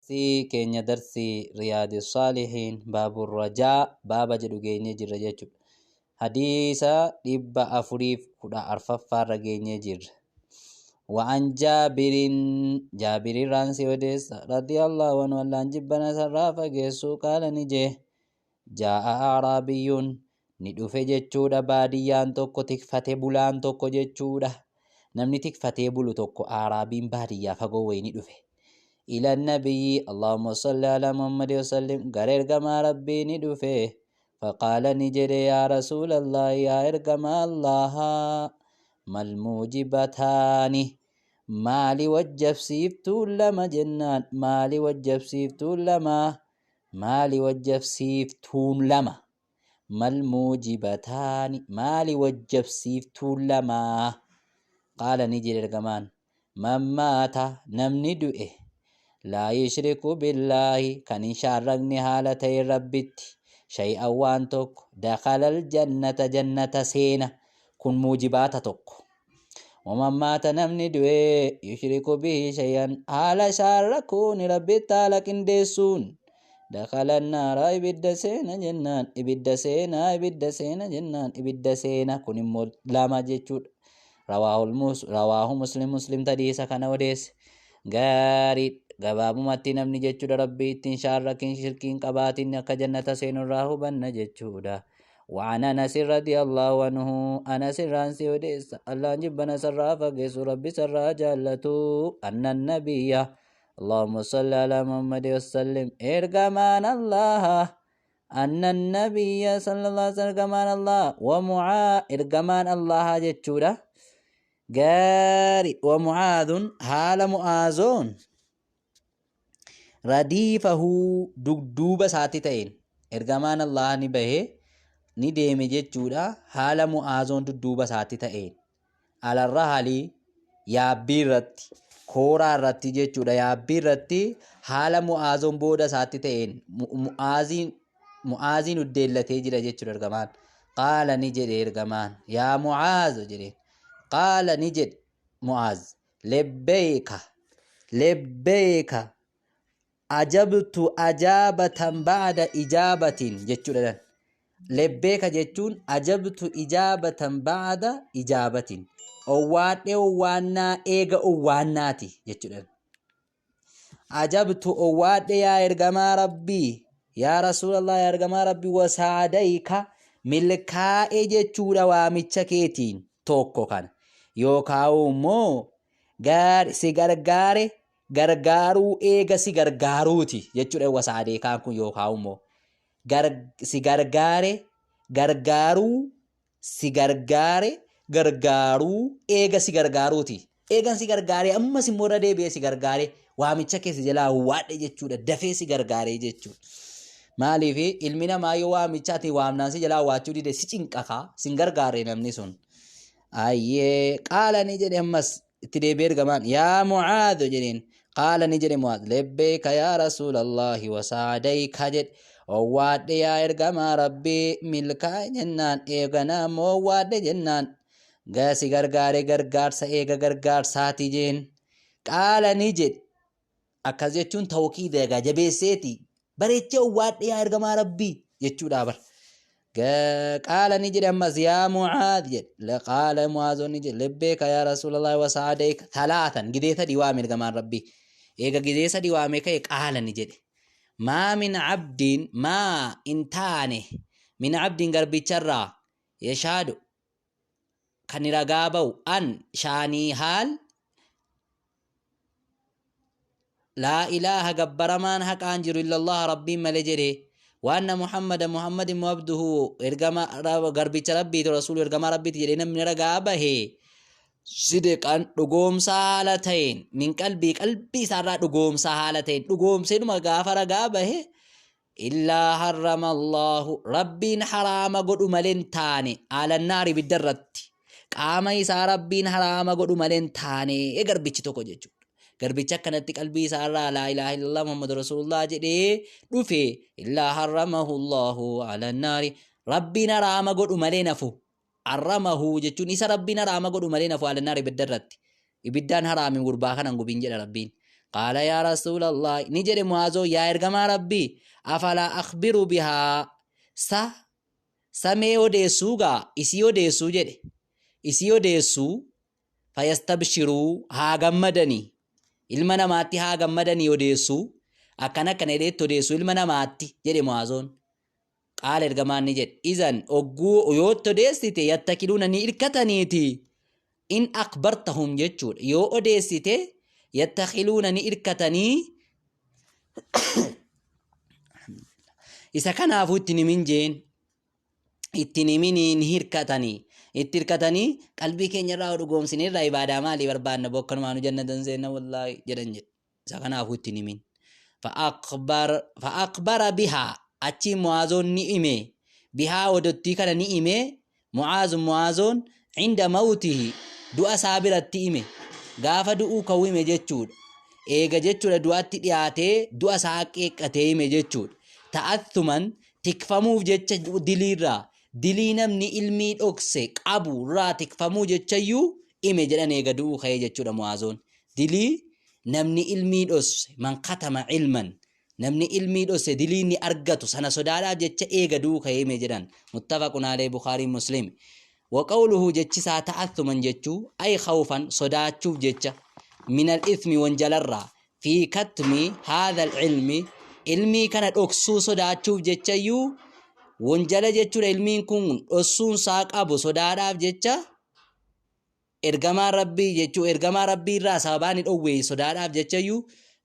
درسي كينيا درسي رياض الصالحين باب الرجاء باب جدو جيني جر جيتشو حديثا دب أفريف كدا أرففا رجيني جر وعن جابر رانسي وديس رضي الله عنه والله جبنا سرافا جيسو قال نجي جاء أعرابي ندوفي جيتشودا باديان توكو تكفتي بولان توكو جيتشودا نمني تكفتي بولو توكو أعرابين باديا فقوي ندوفي إلى النبي اللهم صل على محمد وسلم غير كما ربي ندفه فقال نجري يا رسول الله يا إرقم الله ما الموجبتان مالي وجب سيفتون لما جنان مالي وجب سيفتون لما مالي وجب سيفتون لما ما الموجبتان مالي وجب سيفتون لما قال نجري إرقمان من مات نمني دؤه لا يشرك بالله كان شارقني حالتي ربت شيئا وانتك دخل الجنة جنة سينة كن موجبات تك ومن مات نمني دوي يشرك به شيئا على شاركون ربت لكن ديسون دخل النار إبد سينة جنان إبد سينة إبد سينة جنان إبد سينة كن لما جيتشود رواه مسلم تديس كان وديس غاري gabaabumatti namni jechuudha rabbii ittiin shaarrakin shirkiin qabaatin akka jannata seenurraa hubanna jechuudha. وعن أنس رضي الله عنه أنس رانسي وديس الله جبنا سرا فقس ربي سرا جالتو أن النبي اللهم صل على محمد وسلم إرقمان الله أن النبي صلى الله عليه وسلم إرقمان الله إرقمان الله جتشورا غاري ومعاذ حال معاذون رديفه دبدوب ساتتين إرقمان الله نبهه نديم جتشودا حال معاذون دبدوب ساتتين على الرحل يابيرت كورا رتي جتشودا يابيرتي حال معاذون بودا ساتتين معاذين الدلتي جرى جتشودا إرقمان قال نجد إرقمان يا معاذ جري قال نجد معاذ لبيك أجبت أجابة بعد إجابة جتشون لبيك جتشون أجبت إجابة بعد إجابة أوانا إيغا أواناتي جتشون أجبت أواد يا إرغما ربي يا رسول الله يا إرغما ربي وسعديك ملكا جتشون وامتشكيتين توكو كان يوكاو مو سيغارغاري gargaaruu eega si gargaaruuti jechuudha wasaadee kaan kun yookaan immoo si gargaare gargaaruu si gargaare gargaaruu eega si gargaaruuti eegan si gargaare ammas immoo irra deebi'ee si gargaare waamicha keessa jalaa waadhe jechuudha dafee si gargaare jechuudha. Maaliif ilmi namaa yoo waamichaati waamnaan si jalaa waachuu dide si cinqakaa si gargaare namni sun ayyee qaala ni jedhe ammas itti deebi'ee ergamaan yaa Mucaadh jedheen قال نجري معاذ لبيك يا رسول الله وسعديك جد وواد يا إرقام ربي ملكا جنان إيغنا مواد جنان غاسي غرغار سا إيغا غرغار ساتي جين قال نجد أكاز يچون توكيد إيغا جبسيتي بريتش وواد يا إرقام ربي يچو دابر قال نجد أمس يا معاذ جد قال معاذ نجد لبيك يا رسول الله وسعديك ثلاثا قديتا ديوام إرقام ربي إيغا قديسا ديوامي كي قال نجد ما من عبد ما انتاني من عبد غربي چرا يشهد كان رغابو أن شاني حال لا إله غبرمان حق أنجر إلا الله ربي ملجره وأن محمد عبده إرغما غربي ربي رسول إرغما ربي تجرين من رغابه صدقاً دغوم سالتين من قلبي سارا دغوم سالتين دغوم سيدما غافر غابه إلا حرم الله ربين حرام قد ملين تاني على النار بالدرت قام يسا ربين حرام قد ملين تاني غربي توكو جچو غربي كانت قلبي سارا لا إله إلا الله محمد رسول الله جدي دفي إلا حرمه الله على النار ربين حرام قد ملين فو حرمه جچون إسا ربنا راما قدو ملينا فعل النار بالدرت إبدان حرام غربا كان غبين جل ربين قال يا رسول الله نجري معاذ يا إرجما ربي أفلا أخبر بها سمي وديسوغا إسيو ديسو جري إسيو ديسو فيستبشروا ها غمدني ilma namaatti haa gammadanii odeessuu akkana kana jedheetti odeessuu ilma namaatti jedhe Mu'aazoon. Qaala ergamaan ni jedhe izan ogguu yootti odeessite yattakiluuna ni irkataniiti in akbartahum jechuudha. Yoo odeessite yattakiluuna ni irkatanii isa kanaafuu ittiin himin jeen ittiin himinii ni hirkatanii itti hirkatanii qalbii keenya irraa dhugoomsine irraa ibaadaa maalii barbaanna bokkanumaa nu jannatan seenna wallaahi jedhan jedhe isa kanaafuu ittiin himin. فأخبر بها أتي معاذون نئمة بها ودتي كان نئمة معاذون عند موته دعاء سابرة تئمة غافة دعاء كويمة جتشود إيجا جتشود دعاء تئياتي دعاء ساكيك أتيمة جتشود تأثما تكفمو جتش دليرا دلينم ني علمي أكسك أبو را تكفمو جتشيو إيمة جلان إيجا دعاء خي جتشود معاذون دلي namni ilmii dhosse man katama ilman namni ilmii dhosse diliinni argatu sana sodaadhaaf jecha eega duuka hime jedhan muttafaqun alayhi Bukhari Muslim. وقوله جتشا تعثما جتشو أي خوفا صداتشوف جتشا من الإثم وانجلرا في كتم هذا العلم علمي كانت أكسو صداتشوف جتشا يو وانجل جتشو علمي كون أسون ساق أبو صداتاف جتشا ergamaa rabbii jechuu ergamaa rabbii irraa sababaan dhowwee sodaadhaaf jechayyuu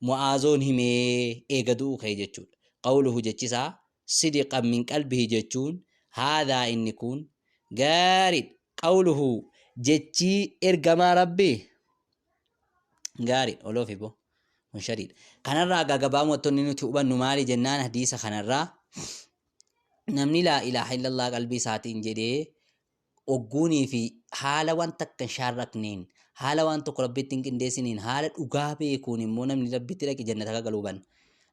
Mu'aazoon himee eegaduu ka'e jechuudha. Qawluhu jechisaa sidiqan min qalbihi jechuun haadhaa inni kun gaarid qawluhu jechii ergamaa rabbii gaarid oloofi bo munshariidha. Kanarraa gagabaa mootonni nuti hubannu maali jennaan hadiisa kanarraa namni laa ilaaha illallah qalbii isaatiin jedhee ogguunii fi haala waan takka shaarrakneen haala waan tokko rabbitti hin qindeessiniin haala dhugaa beekuun immoo namni rabbitti dhaqe jannata galuu hubanna.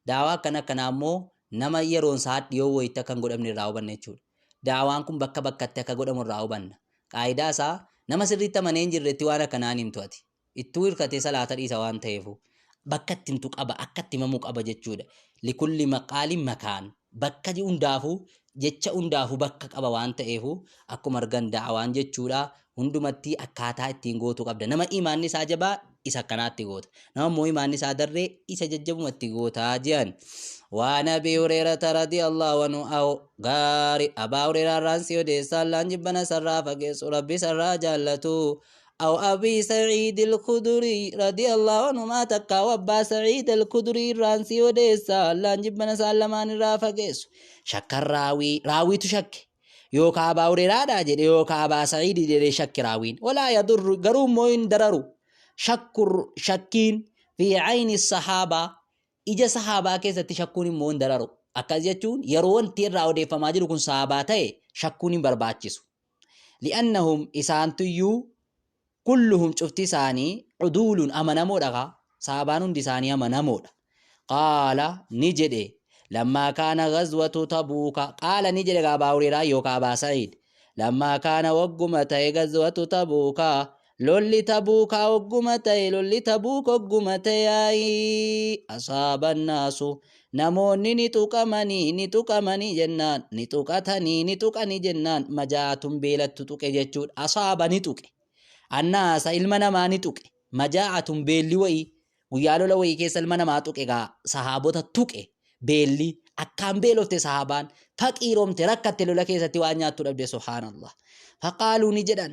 Daawaa akkanaa immoo nama yeroon isaa dhiyoo wayita akka hin godhamne irraa hubanna jechuudha. Daawaan kun bakka bakkatti akka godhamu irraa hubanna. Qaayidaa isaa nama sirriitti amanee hin jirretti waan akkanaan himtu ati. Ittuu hirkatee salaata dhiisa waan ta'eefu bakka itti himtu qaba akka itti himamuu qaba jechuudha. Likulli maqaalin makaan bakka hundaafuu jecha hundaafuu bakka qaba waan ta'eefu akkuma argan daawaan jechuudha hundumatti akkaataa ittiin gootu qabda. Nama imaanni isaa jabaa isa akkanaatti goota. Nama immoo imaanni isaa darree isa jajjabumatti gootaa jiran. Waan Abii Hurayraa radiyallahu anhu gaarii Abaa Hurayraa irraan si odeessaa laan jibbana sarraa fageessu rabbi sarraa jaallatu. أو أبي سعيد الخدري رضي الله عنه ما تكا وأبا سعيد الخدري رانسي وديسا لان جبنا سالمان رافقيس شك راوي تشك يوكا أبا هريرة داجر يوكا أبا سعيد دي شك راوين ولا يضر قروم موين دررو شكين في عين الصحابة إجا صحابة كيسة تشكون موين دررو أكاد يجون يروون تير راو دي فماجر كن صحاباتي شكون برباتشسو لأنهم إسانتيو كلهم شفتي ساني عدول أمنمو دغا صحابان دي ساني أمنمو. قال نجد لما كان غزوة تبوك قال نجد أبا هريرة يوكا أبا سعيد لما كان وقمتي غزوة تبوك لولي تبوك وقمتي لولي تبوك وقمتي أصاب الناس نموني نتوكمني جنان نتوكني جنان مجاة بيلت تتوك جتشود أصاب نتوك الناس ilmana maani tuqe majaa'atun beelli wayii guyyaa lola wayii keessa ilma namaa tuqe gaa sahaabota tuqe beelli akkaan beelofte sahaabaan faqiiromte rakkatte lola keessatti waan nyaattu dhabde subhaanallah faqaaluu ni jedhan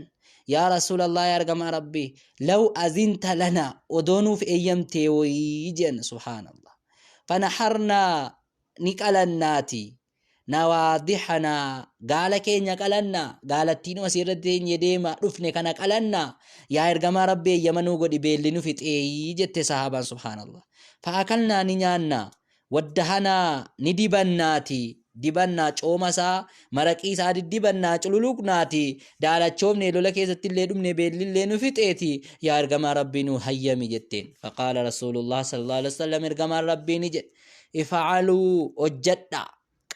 yaa rasuulallah yaa ergamaa rabbii law azinta lana odoonuuf eeyyamtee wayii jedhan subhaanallah fanaharnaa ni qalannaati نواضحنا قال كينيا قالنا قالتين وسيرتين يديما رفني كان قالنا يا إرجما ربي يمنو قد بيلنو في تيجت صحابا سبحان الله فأكلنا نيانا ودهنا ندبناتي دبنا چومسا مرقي ساد دبنا چلولوك ناتي دالا چومني لولا كيست اللي دمني بيلنو في تيتي يا إرجما ربي نو هيامي جتين فقال رسول الله صلى الله عليه وسلم إرجما ربي نجت افعلوا وجدنا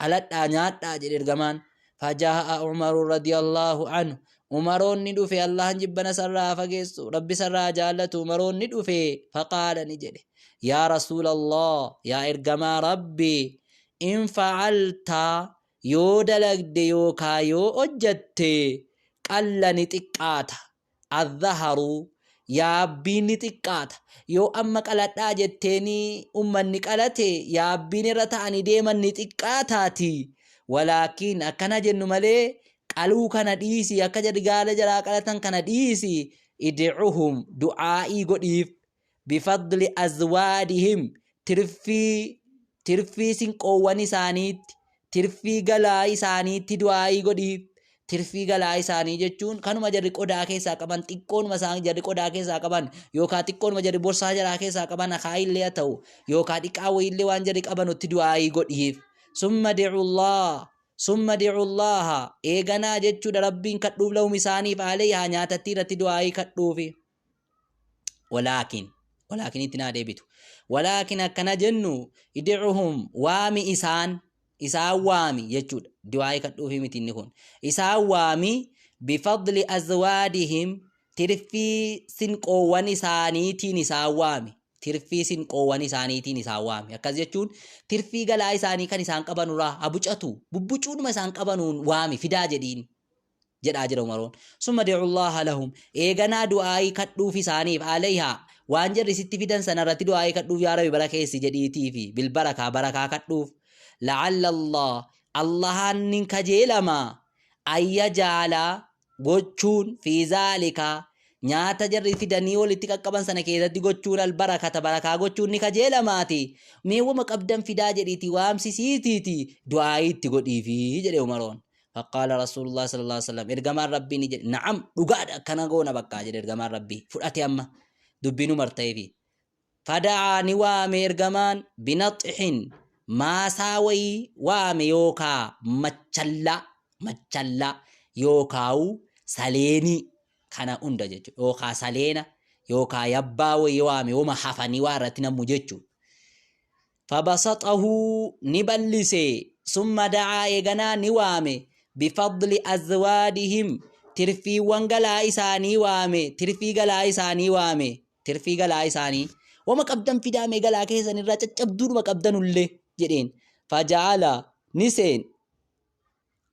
قالت نياتا جد إرجمان فجاء عمر رضي الله عنه umaroonni dhufe Allahan jibbana sarraa fageessu rabbi sarraa jaallatu umaroonni dhufe faqaala ni jedhe yaa rasuulallah yaa ergamaa rabbi in fa'alta yoo dalagde yookaa yoo hojjatte qalla ni xiqqaata adhaharu yaabbiin ni xiqqaata yoo amma qaladhaa jetteeni ummanni qalate yaabbiin irra ta'anii deeman ni xiqqaataati walaakiin akkana jennu malee qaluu kana dhiisi akka gaala jalaa qalatan kana dhiisi id'uhum du'aa'ii godhiif bifadli azwaadihim tirfii sinqoowwan isaaniitti tirfii galaa isaaniitti du'aa'ii godhiif tirfii galaa isaanii jechuun kanuma jarri qodaa keessaa qaban xiqqoonuma isaanii jarri qodaa keessaa qaban yookaan xiqqoonuma jarri borsaa jalaa keessaa qaban akaayillee haa ta'u yookaan xiqqaa wayiillee waan jarri qabanutti du'aa'ii godhiif summa di'ullaha eeganaa jechuudha rabbiin kadhuuf lahum isaaniif alayhaa nyaatatti irratti du'aa'ii kadhuufi walaakin itti naa deebitu walaakin akkana jennu id'uhum waami isaan waami jechuudha du'aa'ii kadhuufi miti inni kun isaan waami bifadli azwaadihim tirfii sinqoowwan isaaniitiin isaan waami akkas jechuun tirfii galaa isaanii kan isaan qabanurraa habucatu bubbucuudhuma isaan qabanuun waami fidaa jedhaa jira umaroon summa di'ullaha lahum eeganaa du'aa'ii kadhuuf isaaniif alayhaa waan jarri sitti fidan sanarratti du'aa'ii kadhuuf yaa rabbi barakeessi jedhiitiifi barakaa kadhuuf la'alla allahan nin kajeelama ayya jaalaa gochuun fi zaalika nyaata jarri fidanii walitti qaqqaban sana keessatti gochuun albarakata barakaa gochuun ni kajeelamaati meewwama qabdan fidaa jedhiiti waamsisiitiiti du'aa'ii itti godhiifi jedhe umaroon faqaala rasuulullah sallallahu alaihi wasallam ergamaan rabbii ni jedhe na'am dhugaadha akkana goona bakkaa jedhe ergamaan rabbii fudhate amma dubbinu marta'eefi fada'aa ni waame ergamaan binaxixin maasaa wayii waame yookaa machallaa yookaawu saleenii kana hunda jechuudha yookaa saleena yookaa yabbaa wayii waame wama hafanii waa irratti namu jechuudha fabasaxahu ni ballise summa da'aa eeganaa ni waame bifadli azwaadihim tirfiiwwan galaa isaanii waame tirfii galaa isaanii wama qabdan fidaame galaa keessan irraa caccabduudhuma qabdanullee jedheen faja'ala ni seen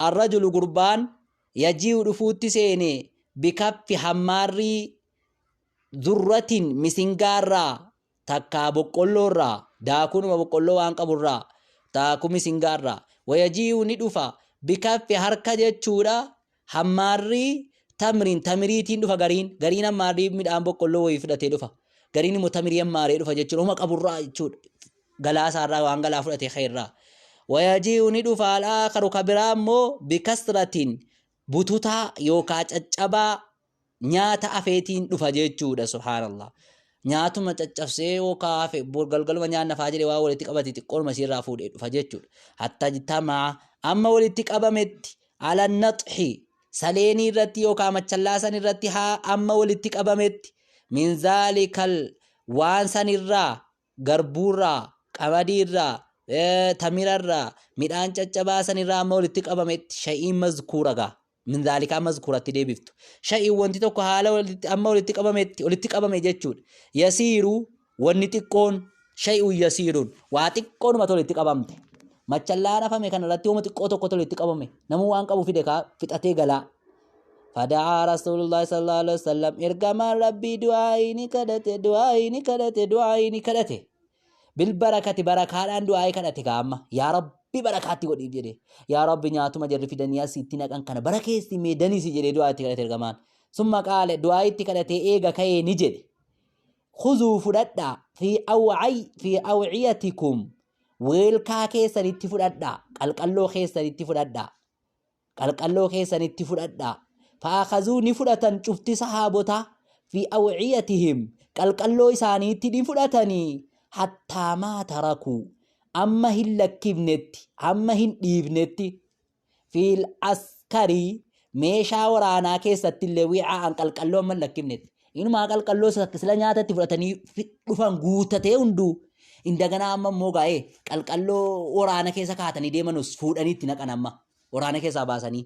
arrajulu gurbaan yaji'u dhufuutti seene bikaffi hammaarrii zurratin misingaarraa takkaa boqqolloorraa daakunuma boqqolloo waan qaburraa daaku misingaarraa wayaji'u ni dhufa bikaffi harka jechuudha hammaarrii tamiriitiin dhufa gariin hammaarrii midhaan boqqolloo wayii fudhatee dhufa gariin immoo tamirii hammaaree dhufa jechuudha uma qaburraa jechuudha galaasaarraa waan galaa fudhatee khayrraa wayaji'u ni dhufa al-aakharu kabiraa immoo bikasratin bututaa yookaa caccabaa nyaata afeetiin dhufa jechuudha subhaanallah nyaatuma caccabsee yookaa afe galgaluma nyaanna faa jedhe waa walitti qabate xiqqoonuma isiirraa fuudhee dhufa jechuudha hatta jitamaa amma walitti qabametti ala naxxi saleenii irratti yookaa machallaasan irratti amma walitti qabametti min zaalikal waan sanirraa garbuurraa qamadiirraa tamirarraa midhaan caccabaa sanirraa amma walitti qabametti sha'iin mazkuuragaa min zaalikaa mazkuuratti deebiftu sha'iin wanti tokko haala amma walitti qabame jechuudha yasiiru wanni xiqqoon sha'iun yasiirun waa xiqqoonumatu walitti qabamte machallaan afame kanarratti wama xiqqoo tokkotu walitti qabame namuu waan qabu fide fixatee galaa fada'aa rasuulullaahi sallallahu alaihi wasallam ergamaan rabbii du'aa'ii ni kadhate bilbarakati barakaadhaan du'aa'ii kadhate kaamma yaa rabbi barakaatti godhiif jedhe yaa rabbi nyaatuma jarri fidanii asitti naqan kana barakeessi meedaniisi jedhe du'aatti kadhate ergamaan summa qaale du'aa'itti kadhatee eega ka'ee ni jedhe khuzuu fudhadhaa fi awciyatikum weelkaa keessanitti fudhadhaa qalqalloo keessanitti fudhadhaa fa'aakazuu ni fudhatan cufti sahaabotaa fi awciyatihim qalqalloo isaaniitti ni fudhatanii hattaa maa tarakuu amma hin lakkifnetti amma hin dhiifnetti fiil askarii meeshaa waraanaa keessatti illee wi'aan qalqalloo amma hin lakkifnetti inumaa qalqalloo sila nyaatatti fudhatanii dhufan guutatee hunduu indaganaa amma immoo gaa'ee qalqalloo waraana keessa kaatanii deemanus fuudhanii itti naqan amma waraana keessaa baasanii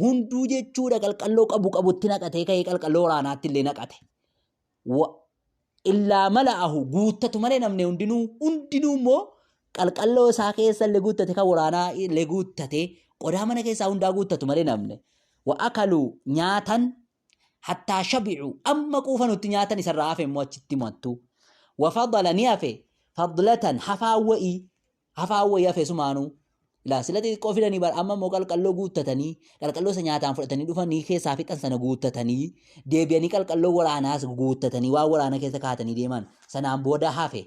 hunduu jechuudha qalqalloo qabutti naqatee ka'ee qalqalloo waraanaatti illee naqate. Illaa mala'ahu guuttatu malee namni hundinuu immoo qalqalloo isaa keessa illee guuttate kan waraanaa illee guuttate qodaa mana keessaa hundaa guuttatu malee namni. Wa'akaluu nyaatan hattaa shabi'u amma quufanutti nyaatan isarraa hafe immoo achitti mattu. Wafadala ni hafe fadlatan hafaawwa'ii hafe sumaanuu. Silatti xiqqoo fidanii amma immoo qalqalloo guuttatanii qalqalloo isa nyaataan fudhatanii dhufanii keessaa fixan sana guuttatanii deebi'anii qalqalloo waraanaas guuttatanii waan waraana keessa kaatanii deeman sanaan booda hafe.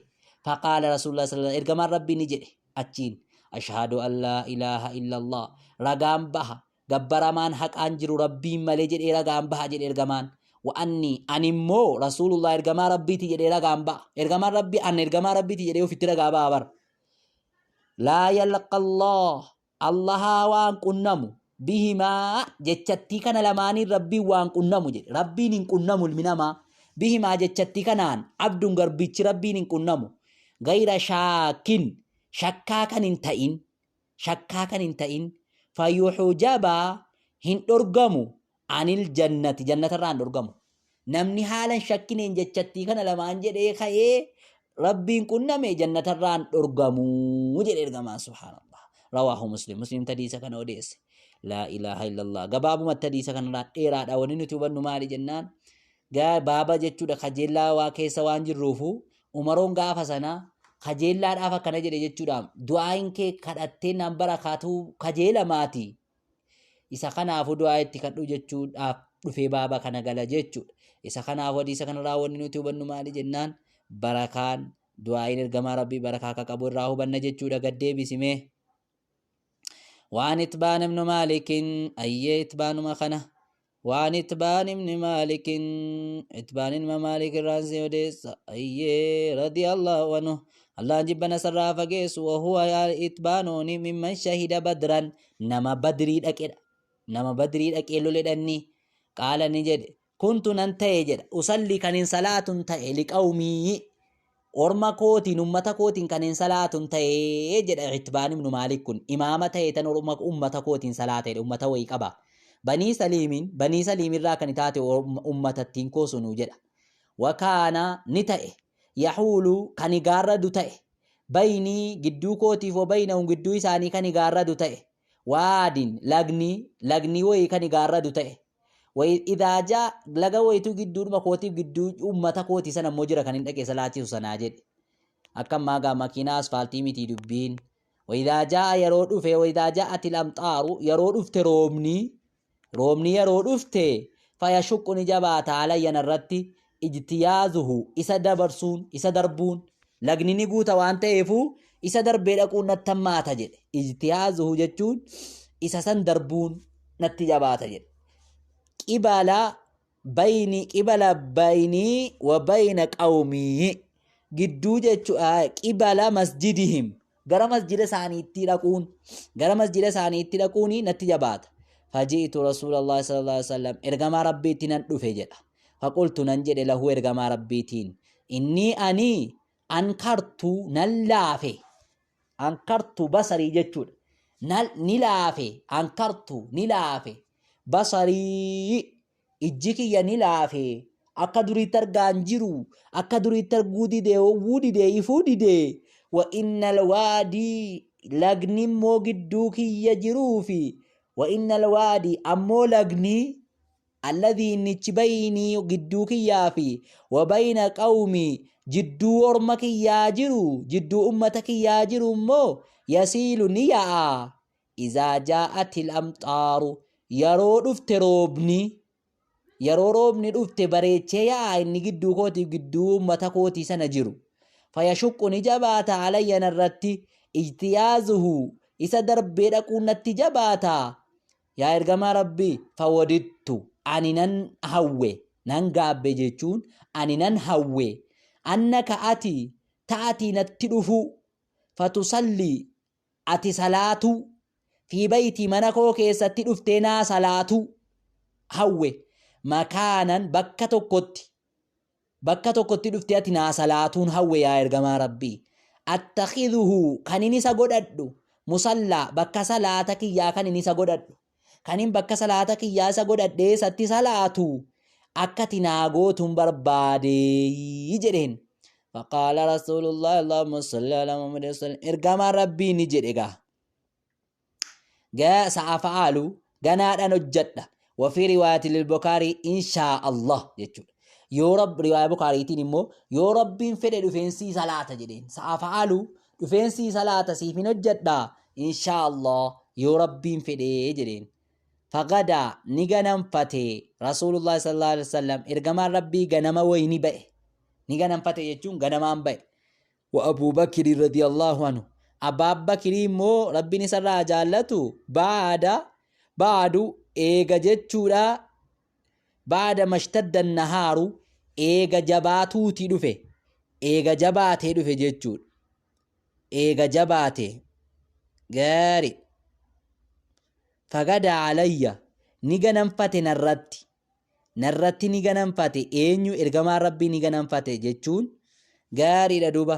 Faqaala rasuulullah sallallahu alaihi wasallam ergamaan rabbii ni jedhe achiin ashhadu an laa ilaaha illallah ragaan baha gabbaramaan haqaan jiru rabbiin malee jedhee ragaan baha jedhe ergamaan. Wa'anni ani immoo rasuulullah ergamaa rabbiiti jedhee ragaan baha ergamaan rabbii an ergamaa rabbiiti jedhee ofitti ragaa baha bara. Laa yalqa Allaha waan qunnamu bihimaa jechattii kana lamaaniin rabbiin waan qunnamu jedhe rabbiin hin qunnamu ilmi namaa bihimaa jechattii kanaan abduun garbichi rabbiin hin qunnamu gayra shaakin shakkaa kan hin ta'in fayyuxujabaa hin dhorgamu anil jannati jannatarraa hin dhorgamu namni haalan shakkineen jechattii kana lamaan jedhee ka'ee rabbiin qunname jannatarraan dhorgamuu jedhe ergamaan subhaanallah. Rawaahu muslim tadiisa kana odeesse. Laa ilaaha illallah gabaabumatti tadiisa kanarraa dheeraadha wanni nuti hubannu maali jennaan baaba jechuudha kajeellaa waa keessa waan jirruufu umaroon gaafa sana kajeellaadhaaf akkana jedhe jechuudha du'aayin kee kadhattee naan barakaatuu kajeela maati isa kanaafu du'aa itti kadhu jechuudhaaf dhufee baaba kana gala jechuudha. Isa kanaaf hadiisa kanarraa wanni nuti hubannu maali jennaan barakaan du'aayin ergamaa rabbii barakaa akka qabu irraa hubanna jechuudha. Gaddeebisimee waan itbaan ibnu maalikin ayyee itbaanuma kana waan itbaan ibni maalikin itbaan ilma maalik irraan si odeessa ayyee radiyallahu anhu Allahan jibbana sarraa fageessu wahuwa itbaanooni mimman shahida badran nama badrii dhaqee loledhanni qaala ni jedhe kuntu nan ta'e jedha usallii kanin salaatun ta'e liqawmii orma kootiin ummata kootiin kanin salaatun ta'e jedha itbaan ibnu maalik kun imaama ta'e tan ummata kootiin salaatedha ummata wayii qaba banii saliimirraa kan taate ummatattiin koosunu jedha wakaana ni ta'e yahuulu kan igaarradu ta'e baynii gidduu kootiif wabaynahum gidduu isaanii kan igaarradu ta'e waadin lagni wayii kan igaarradu ta'e idhaa jaa laga wayitu gidduudhuma kootiif gidduu ummata kootii sana immoo jira kan hin dhaqee salaachisu sanaa jedhe akka ammaa gaa makiinaa asfaaltii mitii dubbiin idhaa jaa yeroo dhufe idhaa jaa'atil amxaaru yeroo dhufte roobni yeroo dhufte fayashuqqu ni jabaata alayyan irratti ijtiyaazuhu isa darbuun lagni ni guuta waan ta'eefu isa darbee dhaquun natti hammaata jedhe ijtiyaazuhu jechuun isa san darbuun natti jabaata jedhe qibala baynii wa bayna qawmii gidduu jechuudha qibala masjidihim gara masjida isaaniitti dhaquun natti jabaata. Fajiitu rasuulallah sallallahu alaihi wasallam ergamaa rabbiitti nan dhufe jedha faqultu nan jedhe lahu ergamaa rabbiitiin inni ani ankartu nan laafe ankartu basarii jechuudha ni laafe basarii ijji kiyya ni laafe akka duriitti argaan jiru akka duriitti arguu didee ifuu didee wa innal waadii lagni immoo gidduu kiyya jiruufi wa innal waadii ammoo lagni alladhii innichi baynii gidduu kiyyaa fi wa bayna qawmii jidduu orma kiyyaa jiru jidduu ummata kiyyaa jiru immoo yasiilu ni ya'a izaa jaa'atil amxaaru yeroo roobni dhufte bareechee yaa'a inni gidduu kootiif gidduu ummata kootii sana jiru fayashuqqu ni jabaata alayyan irratti ijtiyaazuhu isa darbee dhaquun natti jabaata. Yaa ergamaa rabbii fawadittu ani nan hawwe nan gaabbe jechuun ani nan hawwe annaka ati ta'atii natti dhufu fatusalli ati salaatu fi bayti mana koo keessatti dhuftee naa salaatu hawwe makaanan bakka tokkotti dhuftee ati naa salaatuun hawwe yaa ergamaa rabbii attakhidhuhu kan inni isa godhadhu musallaa bakka salaata kiyyaa kan inni isa godhadhu kanin bakka salaata kiyyaasa godhadhee satti salaatu akkati naa gootuun barbaadee jedheen. Faqaala rasuulullah Allahumma salli ala Muhammad sallam ergamaan rabbii ni jedhe gaa sa'afa'aalu ganaadhaan hojjedha. Wafii riwaayati lilbukaarii inshaa Allah jechuudha. Yoo rabbi riwaaya bukaariitiin immoo yoo rabbiin fedhe dhufeensii salaata jedheen. Sa'afa'aalu dhufeensii salaata siif hin hojjedha inshaa Allah yoo rabbiin fedhe jedheen. Fagadaa ni ganamfate rasuulullah sallallahu alaihi wasallam ergamaan rabbii ganama wayni ba'e. Ni ganamfate jechuun ganamaan ba'e. Wa Abuu Bakr radiyallahu anhu Abbaan Bakrii immoo rabbiin isarraa jaallatu baadu eega jechuudha. Baada mashtadda nahaaru eega jabaatuuti dhufe. Eega jabaatee dhufe jechuudha. Eega jabaate gaari. Fagada alayya ni ganamfate narratti ni ganamfate. Eenyu ergamaan rabbii ni ganamfate jechuun gaariidha duuba.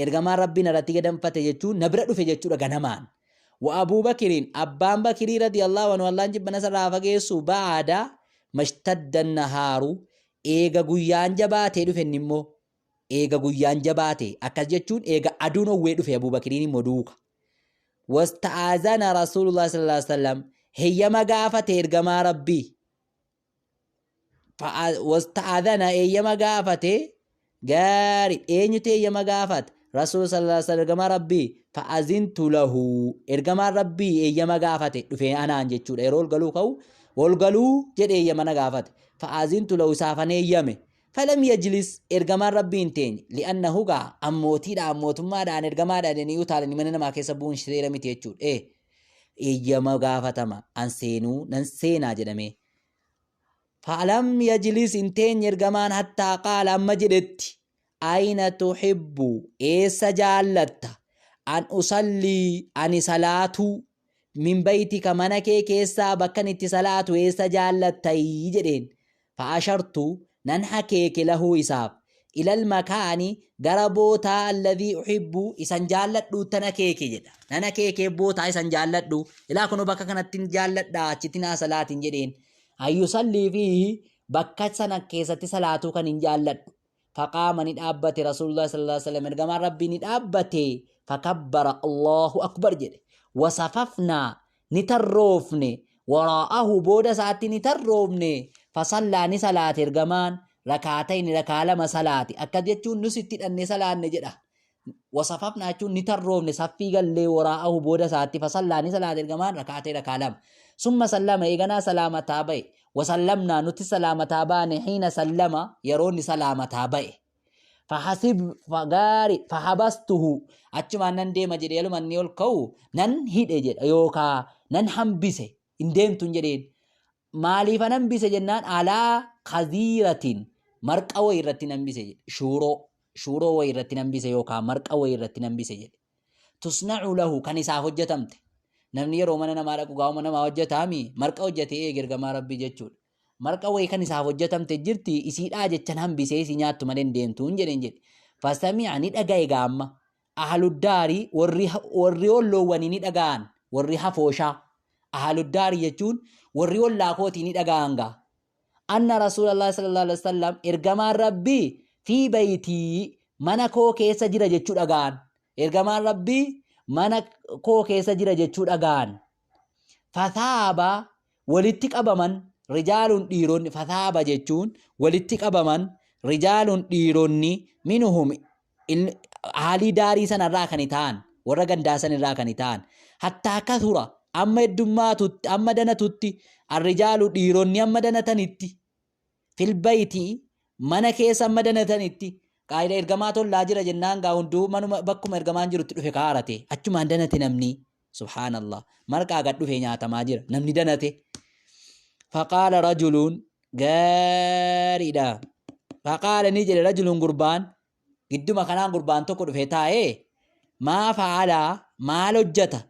Ergamaan rabbii narratti ganamfate jechuun na bira dhufe jechuudha ganamaan. Wa Abuu Bakriin abbaan Bakrii radiyallahu anhu Allahn jibbana sarraa fageessu baada mashtadda nahaaru eega guyyaan jabaatee dhufe immoo eega guyyaan jabaate akkas jechuun eega aduun owwee dhufe Abuu Bakriin immoo duuka. Wasta'aazana rasuulullah sallallahu alaihi wasallam heyyama gaafate ergamaa rabbii. Wasta'aazana heyyama gaafate gaari eenyutu heyyama gaafate rasuul sallallahu alaihi wasallam ergamaa rabbii fa'azintu lahu ergamaan rabbii heyyama gaafate dhufe anaan jechuudha. Yeroo olgaluu ka'u olgaluu jedhe heyyama na gaafate fa'azintu lahu isaafan heyyame. Falam yajlis ergamaan rabbii hin teenye li'annahu gaa ammootummaadhaan ergamaadhaan ni utaalanii mana namaa keessa bu'uun seera miti jechuudha. Heyyama gaafatama an seenuu nan seenaa jedhame. Falam yajlis hin teenye ergamaan hattaa qaala amma jedhetti ayna tuhibbu eessa jaallatta an usallii ani salaatu min baytika mana kee keessaa bakkan itti salaatu eessa jaallattayi jedheen. Fa'ashartu nan hakeeke lahu isaaf ilal makaani gara bootaa alladhii uhibbu isan jaalladhu tan hakeeke jedha. Nan hakeeke bootaa isan jaalladhu ilaa kunoo bakka kanatti jaalladha achitti naa salaatiin jedheen. Ayyusallii fi bakka sana keessatti salaatuu kan hin jaalladhu. Faqaama ni dhaabbate rasuulullah sallallahu alaihi wasallam ergamaan rabbii ni dhaabbate. Fakabbara Allahu akbar jedhe. Wasafafnaa ni tarroofne waraa'ahu booda isaatti ni tarroofne. Fasallaa ni salaate ergamaan rakaatayni rakaa lama salaate akkas jechuun nus itti hidhanne salaanne jedha. Wasafafnaa jechuun ni tarroofne saffii gallee waraa'ahu booda isaatti fasallaa ni salaate ergamaan rakaatay rakaa lama. Summa sallama eeganaa salaamataa ba'e. Wasallamnaa nuti salaamataa baane hiina sallama yeroonni salaamataa ba'e. Fahabastuhu achumaan nan deema jedhe yalumanni ol ka'u nan hidhe jedha yookaa nan hambise hin deemtun jedheen. Maaliifan hambise jennaan alaa kaziiratiin marqa wayii irratti hambise jedhe. Shuuroo wayii irratti hambise yookaan marqa wayii irratti hambise jedhe. Tusnacu lahu kan isaaf hojjetamte. Namni yeroo mana namaa dhaqu gaa'uma namaa hojjetaami marqa hojjetee ergamaa rabbii jechuudha. Marqa wayii kan isaaf hojjetamte jirti isiidhaa jechan hambisee isi nyaattu malee hin deemtuun jedheen jedhe. Fasami'a ni dhaga'e gaamma. Ahaluddaarii warri olloowwanii ni dhaga'an warri hafooshaa. Ahaluddaarii jechuun warri ollaa kootii ni dhaga'an gaa. Anna rasuulallah sallallahu alaihi wasallam ergamaan rabbii fi bayitii mana koo keessa jira jechuu dhaga'an. Ergamaan rabbii mana koo keessa jira jechuu dhaga'an. Fathaaba walitti qabaman rijaaluun dhiironni fathaaba jechuun walitti qabaman rijaaluun dhiironni minuhum haalii daarii sanarraa kan ta'an warra gandaa sanirraa kan ta'an hattaa kathura amma heddummaatutti amma danatutti arrijaalu dhiironni amma danatanitti filbayti mana keessa amma danatanitti qaayida ergamaa tollaa jira jennaan gaa hunduu manuma bakkuma ergamaan jirutti dhufe kaarate achumaan danate namni subhaanallah marqaa gad dhufe nyaatamaa jira namni danate. Faqaala rajuluun gaariidha. Faqaala ni jedhe rajuluun gurbaan gidduma kanaan gurbaan tokko dhufe taa'ee maa fa'aalaa maal hojjeta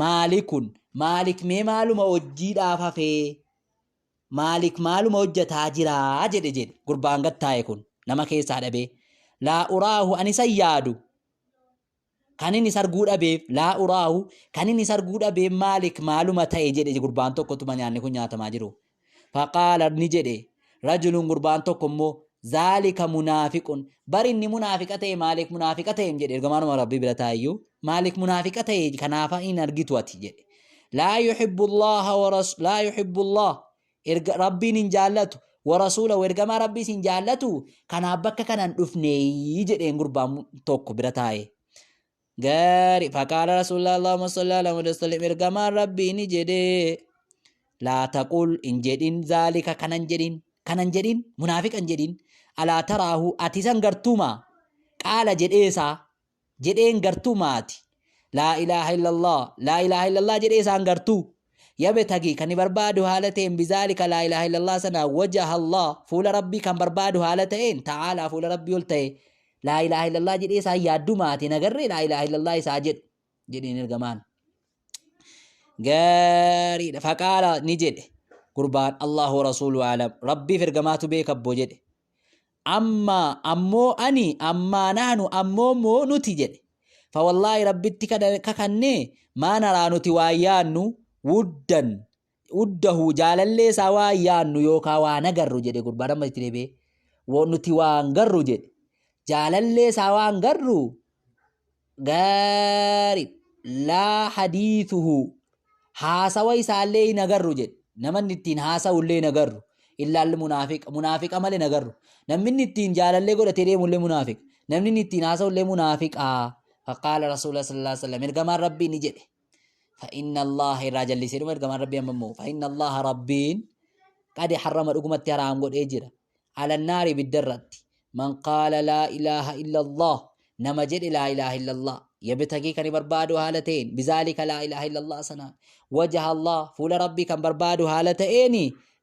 maalikun maalik mee maaluma hojiidhaaf hafee maalik maaluma hojjetaa jiraa jedhe gurbaan gad taa'e kun nama keessaa dhabee laa uraahu ani san yaadu kan inni sarguu dhabeef laa uraahu kan inni sarguu dhabeef maalik maaluma ta'e jedhe gurbaan tokkotuma nyaanni kun nyaatamaa jiru. Faqaala ni jedhe rajulun gurbaan tokko immoo zaalika munaafiqun bari inni munaafiqa ta'e maalik munaafiqa ta'e jedhe ergamaanuma rabbii bira taayyuu maalik munaafiqa ta'e kanaaf hin argitu ati jedhe. laa yuhibbu Allah rabbiin hin jaallatu warasuula ergamaa rabbiis hin jaallatu kanaaf bakka kanan dhufne jedheen gurbaan tokko bira taa'e. Gaarii faqaala rasuulillah Allahumma salli alaihi wa sallam ergamaan rabbii ni jedhe laa taqul hin jedhin zaalika kanan jedhin munaafiqa hin jedhin alaa taraahu ati san gartuuma qaala jedheen gartuumaati laa ilaaha illallah jedheesaan gartuu yabtagii kan barbaadu haala ta'een bizaalika laa ilaaha illallah sana wajaha Allah fuula rabbii kan barbaadu haala ta'een ta'aalaa fuula rabbii ol ta'e laa ilaaha illallah jedheesaan yaaddumaati nagarree laa ilaaha illallah isaa jedheen ergamaan. Gaariidha faqaala ni jedhe gurbaan Allahu rasuulu aalam rabbiif ergamaatu beekabbo jedhe ammaa naanu nuti jedhe fawallaahi rabbitti kakannee maa naraa nuti waa yaannu wuddahu jaalallee isaa waa yaannu yookaan waa nagarru jedhe gurbaan amma itti deebi'ee nuti waan garru jedhe jaalallee isaa waan garru gaarii laa hadiithuhu haasawa isaallee hin agarru jedhe namanni ittiin haasa'ullee hin agarru illaalli munaafiqa malee hin agarru namni ittiin jaalallee godhatee deemullee munaafiqa namni ittiin haasa'ullee munaafiqaa. فقال رسول الله صلى الله عليه وسلم ارجمان ربي نجده فإن الله الرجل سيرم ارجمان ربي أممو فإن الله ربين قد حرم الأقمة حرام قد إجرا على النار بالدرة من قال لا إله إلا الله نمجد لا إله إلا الله يبتغي كان بربادو هالتين بذلك لا إله إلا الله سنا وجه الله فول ربي كان بربادو هالتين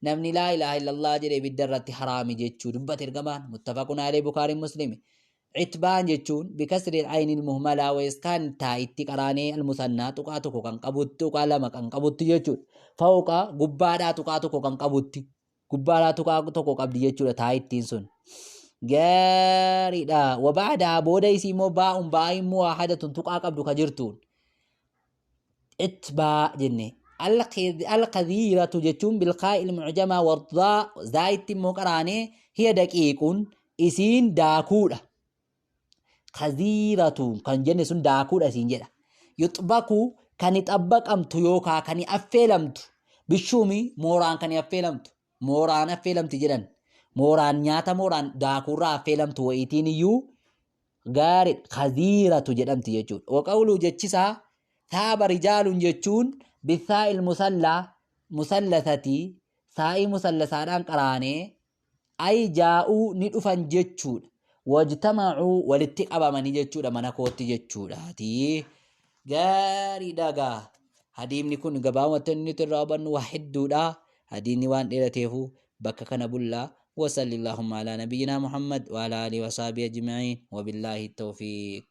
نمني لا إله إلا الله جري بالدرة حرام جتشو دبت ارجمان متفقون عليه بخاري مسلم. عتبان جتون بكسر العين المهملة ويسكان تايتي قراني المثنى تقاتو كان قبوتو قالما كان قبوتي جتون فوق قبادا تقاتو كان قبوتي قبادا تقاتو قبدي جتون تايتين سن غاري دا وبعدها بودا يسيمو باء واحدة تقا قبدو كجرتون اتبا جنة القذيرة جتون بالقاء المعجمة والضاء زايت مقراني هي دقيقون اسين داكودا خذيرة كان جنة سن داكودا سين جدا يطبقو كان يطبقمت يوكا كان يأفلمت بشومي موران كان يأفلمت موران أفلمت جدا موران نياتا موران داكورا أفلمت وإيتين يو غارد خذيرة جدمت يجون وقولوا جتشسا ثاب رجال جتشون بالثاء مثلثتي ثاء مثلثان قراني أي جاءوا ندفن جتشون واجتمعوا ولتقبا من جتشون منكوت جتشون هاتي غاري داغا هديم نكون غباوة نترابا وحدودا هدين نوان إلتيفو بكا كان بلا وصل اللهم على نبينا محمد وعلى آله وصحبه أجمعين وبالله التوفيق.